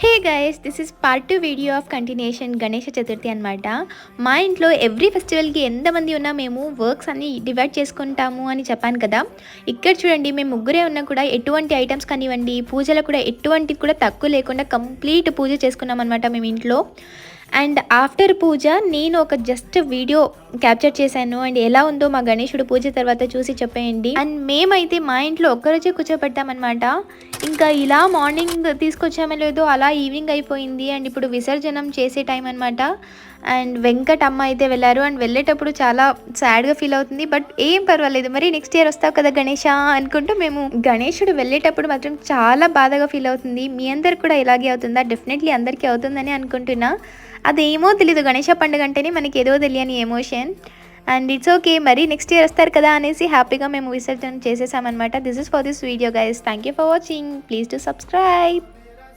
Hey guys, this is part 2 video of continuation Ganesha Chaturthi అనమాట. మా ఇంట్లో ఎవ్రీ ఫెస్టివల్కి ఎంతమంది ఉన్నా మేము వర్క్స్ అన్ని డివైడ్ చేసుకుంటాము అని చెప్పాను కదా. ఇక్కడ చూడండి, మేము ముగ్గురే ఉన్నా కూడా ఎటువంటి ఐటమ్స్ కానివ్వండి, పూజలు కూడా ఎటువంటిది కూడా తక్కువ లేకుండా కంప్లీట్ పూజ చేసుకున్నాం అనమాట మేము ఇంట్లో. అండ్ ఆఫ్టర్ పూజ నేను ఒక జస్ట్ వీడియో క్యాప్చర్ చేశాను. అండ్ ఎలా ఉందో మా గణేశుడు పూజ తర్వాత చూసి చెప్పేయండి. అండ్ మేమైతే మా ఇంట్లో ఒక్కరోజే కూర్చోపెట్టామన్నమాట. ఇంకా ఇలా మార్నింగ్ తీసుకొచ్చామో లేదో అలా ఈవినింగ్ అయిపోయింది. అండ్ ఇప్పుడు విసర్జనం చేసే టైం అనమాట. అండ్ వెంకట్ అమ్మ అయితే వెళ్ళారు. అండ్ వెళ్ళేటప్పుడు చాలా సాడ్గా ఫీల్ అవుతుంది. బట్ ఏం పర్వాలేదు, మరి నెక్స్ట్ ఇయర్ వస్తావు కదా గణేష అనుకుంటూ మేము గణేశుడు వెళ్ళేటప్పుడు మాత్రం చాలా బాధగా ఫీల్ అవుతుంది. మీ అందరికి కూడా ఇలాగే అవుతుందా? డెఫినెట్లీ అందరికీ అవుతుందని అనుకుంటున్నా. అదేమో తెలీదు, గణేష పండుగ అంటేనే మనకి ఏదో తెలియని ఎమోషన్. అండ్ ఇట్స్ ఓకే, మరి నెక్స్ట్ ఇయర్ వస్తారు కదా అనేసి హ్యాపీగా మేము విసర్జన చేసేసామన్నమాట. This is for this video guys. Thank you for watching. Please to subscribe.